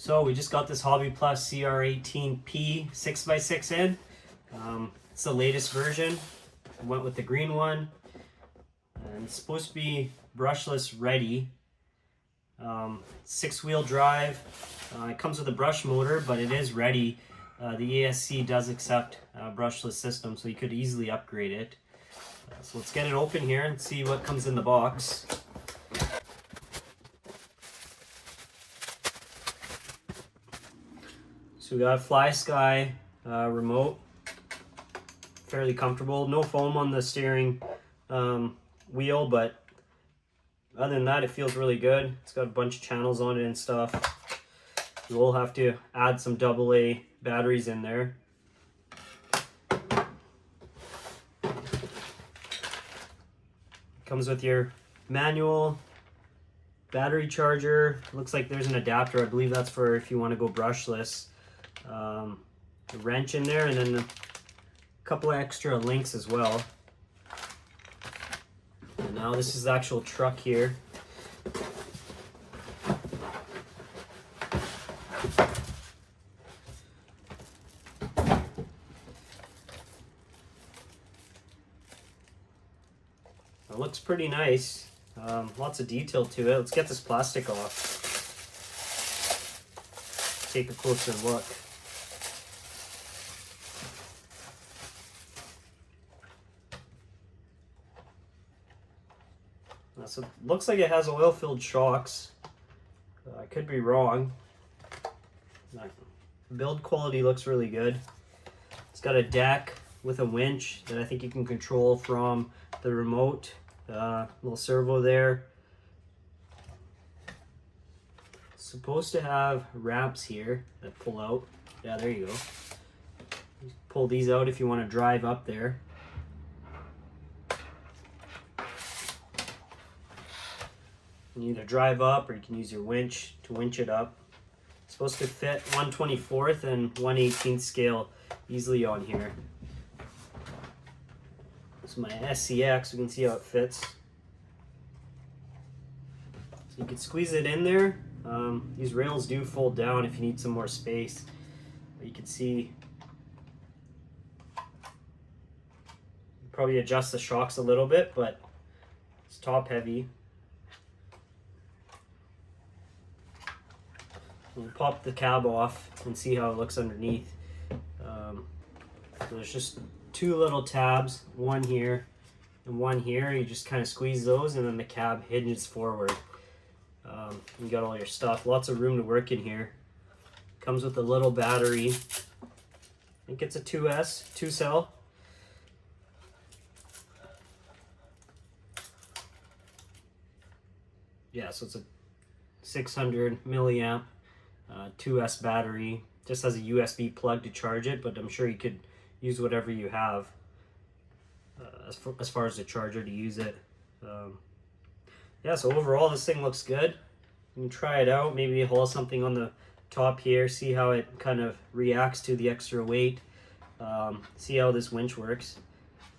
So we just got this Hobby Plus CR18P 6x6 in. It's the latest version. I went with the green one. And it's supposed to be brushless ready. 6-wheel drive. It comes with a brush motor, but it is ready. The ASC does accept a brushless system, so you could easily upgrade it. So let's get it open here and see what comes in the box. So we got a Fly Sky remote, fairly comfortable. No foam on the steering wheel, but other than that, it feels really good. It's got a bunch of channels on it and stuff. You will have to add some AA batteries in there. Comes with your manual, battery charger. Looks like there's an adapter. I believe that's for if you want to go brushless. A wrench in there, and then a couple of extra links as well. And now this is the actual truck here. It looks pretty nice. Lots of detail to it. Let's get this plastic off. Take a closer look. So it looks like it has oil-filled shocks. I could be wrong. Build quality looks really good. It's got a deck with a winch that I think you can control from the remote. Little servo there. It's supposed to have wraps here that pull out. Yeah, there you go. You pull these out if you want to drive up there. You can either drive up, or you can use your winch to winch it up. It's supposed to fit 1/24 and 1/18 scale easily on here. This is my SCX, you can see how it fits. So you can squeeze it in there. These rails do fold down if you need some more space. But you can see, probably adjust the shocks a little bit, but it's top heavy. We'll pop the cab off and see how it looks underneath. So there's just two little tabs, one here and one here. You just kind of squeeze those, and then the cab hinges forward. You got all your stuff. Lots of room to work in here. Comes with a little battery. I think it's a 2 cell. Yeah, so it's a 600 milliamp 2S battery. Just has a USB plug to charge it, but I'm sure you could use whatever you have as far as the charger to use it. Yeah, so overall this thing looks good. You can try it out, maybe haul something on the top here, see how it kind of reacts to the extra weight, see how this winch works.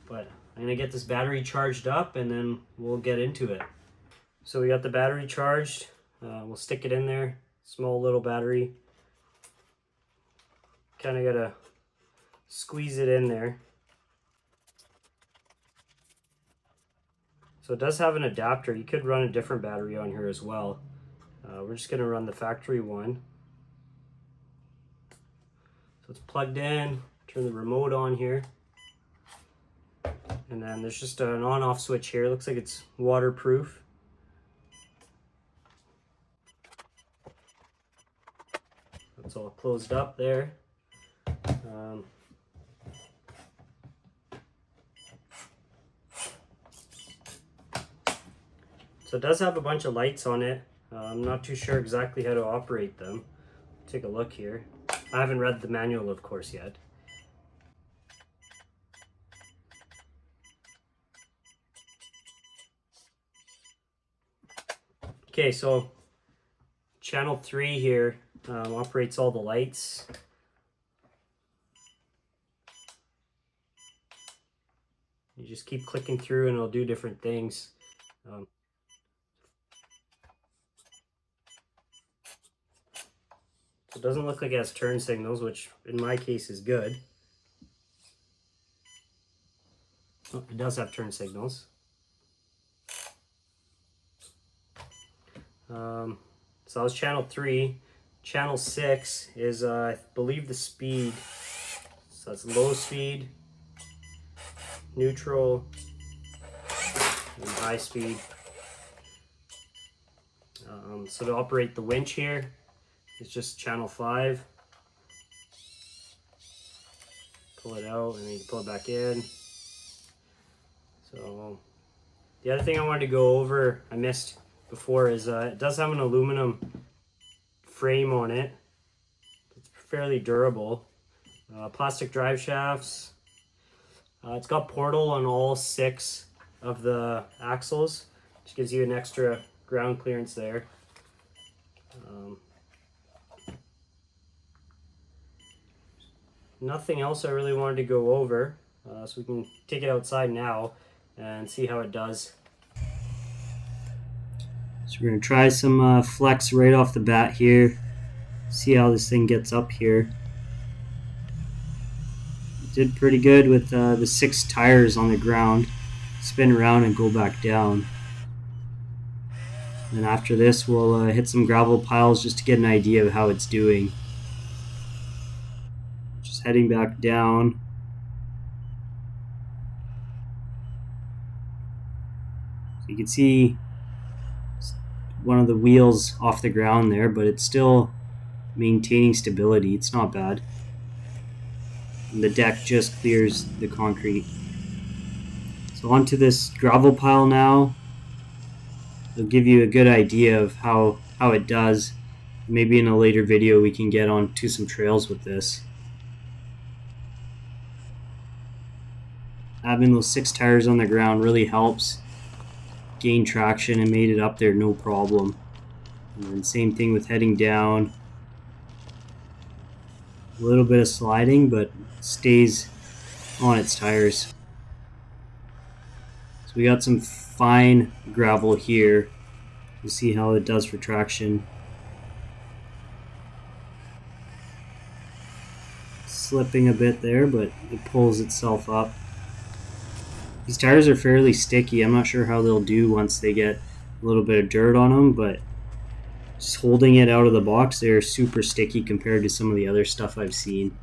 But I'm gonna get this battery charged up and then we'll get into it. So we got the battery charged. We'll stick it in there. Small little battery. Kind of gotta squeeze it in there. So it does have an adapter. You could run a different battery on here as well. We're just gonna run the factory one. So it's plugged in. Turn the remote on here. And then there's just an on-off switch here. Looks like it's waterproof. It's all closed up there. So it does have a bunch of lights on it. I'm not too sure exactly how to operate them. Take a look here. I haven't read the manual, of course, yet. Okay, so channel 3 here operates all the lights. You just keep clicking through and it'll do different things. It doesn't look like it has turn signals, which in my case is good. Oh, it does have turn signals. So that was channel 3. Channel 6 is, I believe, the speed. So that's low speed, neutral, and high speed. So to operate the winch here, it's just channel 5. Pull it out and then you pull it back in. So the other thing I wanted to go over, I missed before, is it does have an aluminum frame on it. It's fairly durable. Plastic drive shafts. It's got portal on all 6 of the axles, which gives you an extra ground clearance there. Nothing else I really wanted to go over, so we can take it outside now and see how it does. So we're going to try some flex right off the bat here, see how this thing gets up here. It did pretty good with the 6 tires on the ground. Spin around and go back down. And after this we'll hit some gravel piles just to get an idea of how it's doing. Just heading back down. So you can see one of the wheels off the ground there, but it's still maintaining stability. It's not bad. And the deck just clears the concrete. So onto this gravel pile now. It'll give you a good idea of how it does. Maybe in a later video we can get onto some trails with this. Having those 6 tires on the ground really helps gain traction and made it up there no problem. And then same thing with heading down. A little bit of sliding, but stays on its tires. So we got some fine gravel here. We'll see how it does for traction. Slipping a bit there, but it pulls itself up. These tires are fairly sticky. I'm not sure how they'll do once they get a little bit of dirt on them, but just holding it out of the box, they're super sticky compared to some of the other stuff I've seen.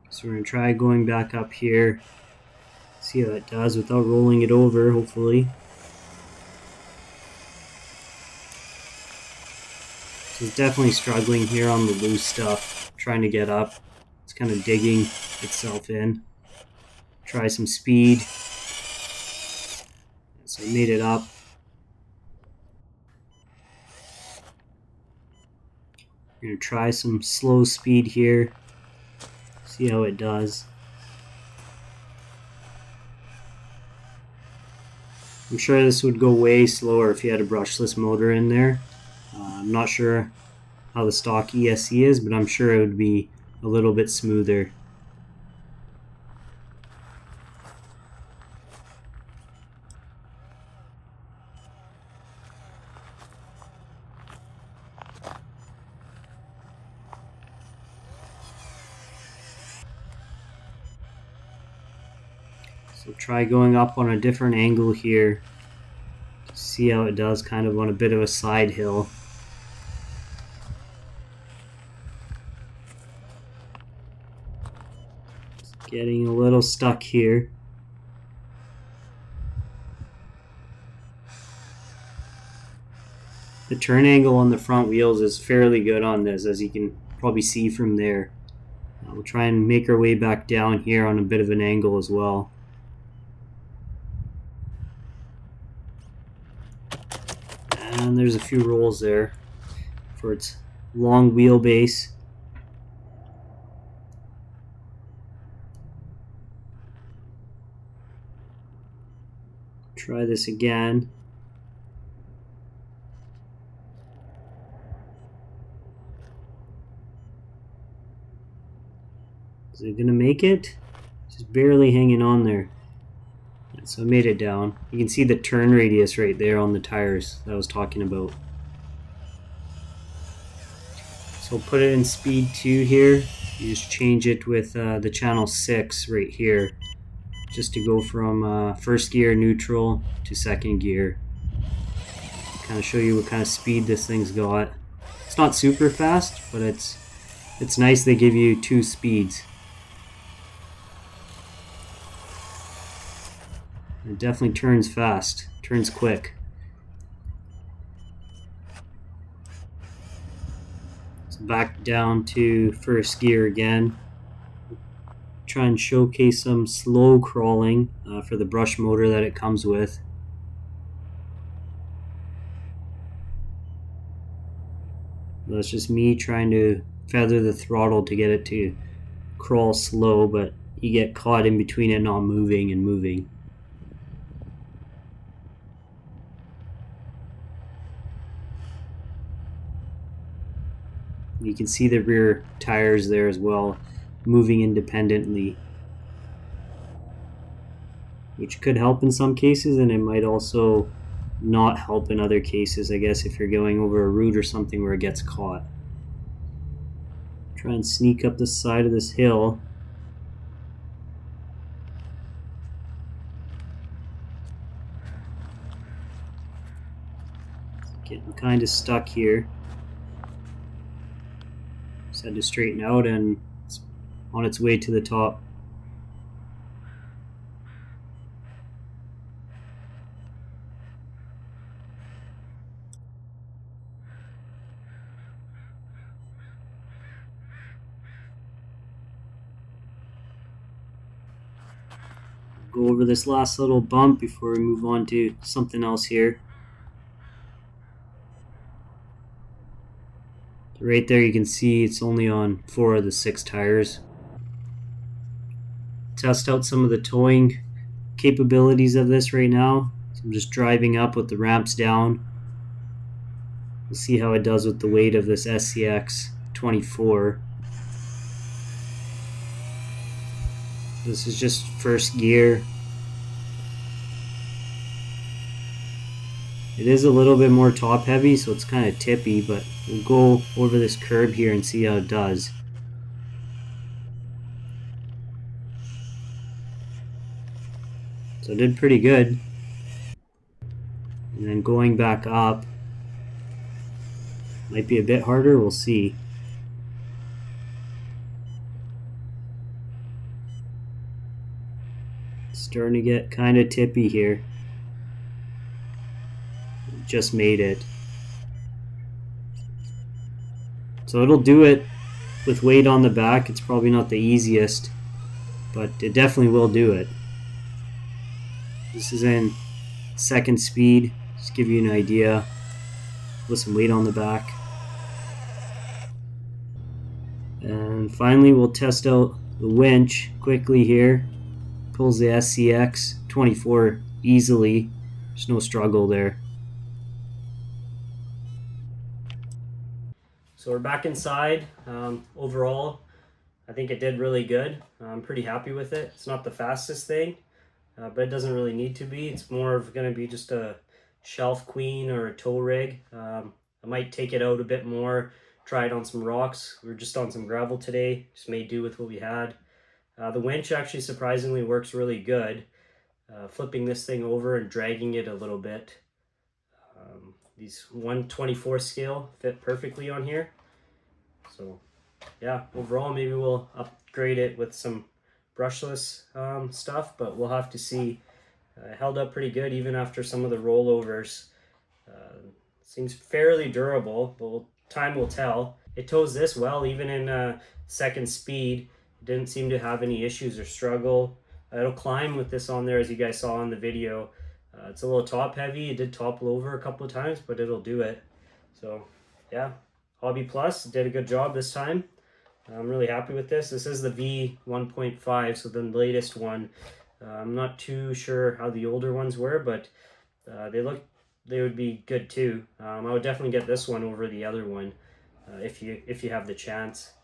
So we're going to try going back up here, see how it does without rolling it over, hopefully. So it's definitely struggling here on the loose stuff, trying to get up. It's kind of digging itself in. Try some speed. So I made it up. We're going to try some slow speed here. See how it does. I'm sure this would go way slower if you had a brushless motor in there. I'm not sure how the stock ESC is, but I'm sure it would be a little bit smoother. So try going up on a different angle here. See how it does, kind of on a bit of a side hill. It's getting a little stuck here. The turn angle on the front wheels is fairly good on this, as you can probably see from there. We'll try and make our way back down here on a bit of an angle as well. And there's a few rolls there for its long wheelbase. Try this again. Is it gonna make it? Just barely hanging on there. So I made it down. You can see the turn radius right there on the tires that I was talking about. So put it in speed 2 here. You just change it with the channel 6 right here, just to go from first gear neutral to second gear. Kind of show you what kind of speed this thing's got. It's not super fast, but it's nice they give you 2 speeds. It definitely turns fast, turns quick. So back down to first gear again. Try and showcase some slow crawling for the brush motor that it comes with. That's just me trying to feather the throttle to get it to crawl slow, but you get caught in between it not moving and moving. You can see the rear tires there as well, moving independently, which could help in some cases, and it might also not help in other cases, I guess, if you're going over a route or something where it gets caught. Try and sneak up the side of this hill. Getting kind of stuck here. Just had to straighten out, and it's on its way to the top. Go over this last little bump before we move on to something else here. Right there you can see it's only on 4 of the 6 tires. Test out some of the towing capabilities of this right now. So I'm just driving up with the ramps down. We'll see how it does with the weight of this SCX 24. This is just first gear. It is a little bit more top heavy, so it's kind of tippy, but we'll go over this curb here and see how it does. So it did pretty good. And then going back up might be a bit harder, we'll see. It's starting to get kind of tippy here. Just made it. So it'll do it with weight on the back. It's probably not the easiest, but it definitely will do it. This is in second speed, just give you an idea, with some weight on the back. And finally we'll test out the winch quickly here. Pulls the SCX 24 easily, there's no struggle there. So we're back inside. Overall, I think it did really good. I'm pretty happy with it. It's not the fastest thing, but it doesn't really need to be. It's more of going to be just a shelf queen or a tow rig. I might take it out a bit more, try it on some rocks. We were just on some gravel today, just made do with what we had. The winch actually surprisingly works really good. Flipping this thing over and dragging it a little bit. These 1/24 scale fit perfectly on here. So yeah, overall maybe we'll upgrade it with some brushless stuff, but we'll have to see. It held up pretty good even after some of the rollovers. Seems fairly durable, but time will tell. It tows this well even in second speed. It didn't seem to have any issues or struggle. It'll climb with this on there, as you guys saw in the video. It's a little top heavy. It did topple over a couple of times, but it'll do it. So yeah, Hobby Plus did a good job this time. I'm really happy with this. This is the V1.5, so the latest one. I'm not too sure how the older ones were, but they would be good too. I would definitely get this one over the other one if you have the chance.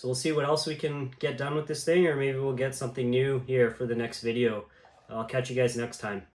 So we'll see what else we can get done with this thing, or maybe we'll get something new here for the next video. I'll catch you guys next time.